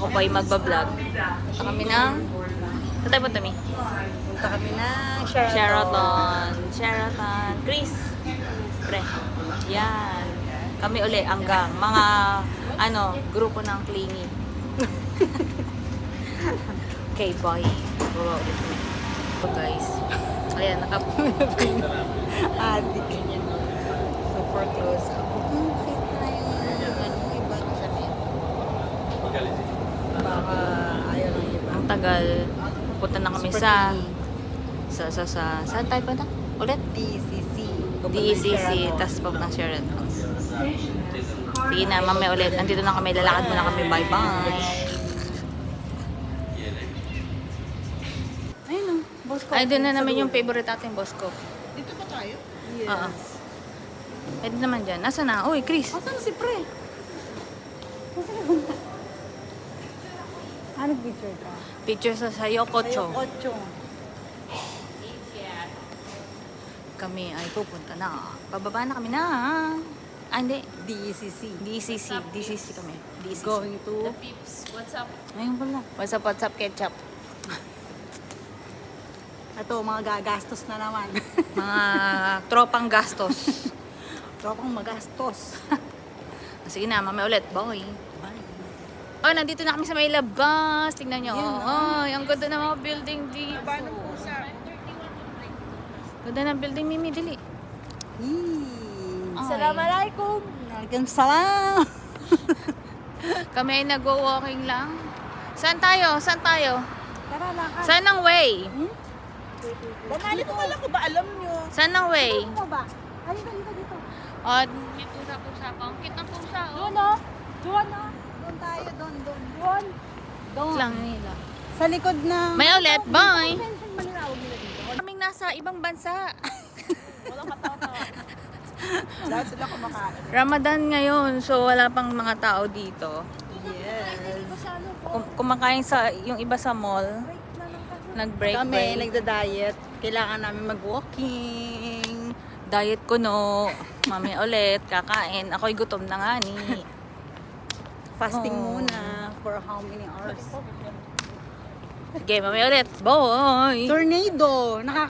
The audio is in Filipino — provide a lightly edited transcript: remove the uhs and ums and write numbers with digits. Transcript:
Ako pa yung magbablog. Punta kami ng... Saan tayo punta, Mi? Punta kami ng Sheraton. Sheraton. Chris. Pre. Yan. Kami uli hanggang mga grupo ng clingy. Okay, bye. Baba ulit kami. So guys. Ayan, Adik. Super close up. Baka ayaw lang iba. ang tagal. Punta na kami Super sa... clingy. Saan tayo punta? Ulit? DECC. DECC, tas pag ng Sheraton. Sige na, mamaya ulit. Andito na kami, lalakad muna kami. Bye-bye. Ayun o, boss ko. Ay, doon na naman yung favorite natin, boss ko. Dito ba tayo? Yes. Oo. Pwede naman dyan. Nasaan na? Uy, Chris. Asan si Pre? Ano picture ka? Picture sa Yokocho. Ocho. Kami ay pupunta na. Pababa na kami na. Ah, hindi. DECC. DCC kami. DCC. Going to... What's up? Ayun pala. What's up, ketchup? Ito, mga gagastos na naman. Mga tropang gastos. Tropang magastos. Sige na, mamaya ulit. Bye. Bye. Oh, nandito na kami sa may labas. Tingnan nyo. Yun, Oh, ang ganda ng mga building dito. Ganda ng building, Mimi. Dili. Ay. Assalamualaikum. Waalaikumsalam. Kami ay nag-walking lang. Saan tayo? Tara, lakad. Saan ang way? Bumalik ko wala ko ba alam nyo? Saan ang way? Ano ba? Halika dito. Oh, dito sa pusa. Ang cute ng pusa. Doon o. Doon o. Doon tayo, doon. Doon. Lang nila. Sa likod ng... May ulit. Bye. Convention malinawag nila dito. Kaming nasa ibang bansa. Walang katawa-tawa. Lahat sila kumakain. Ramadan ngayon, so wala pang mga tao dito. Yes. Kumakain sa yung iba sa mall. Nag-break. Kami, nagda-diet. Kailangan namin mag-walking. Diet ko no. Mami ulit, kakain. Ako'y gutom na nga ni. Fasting Oh. muna. For how many hours? Sige, mami ulit. Bye! Tornado!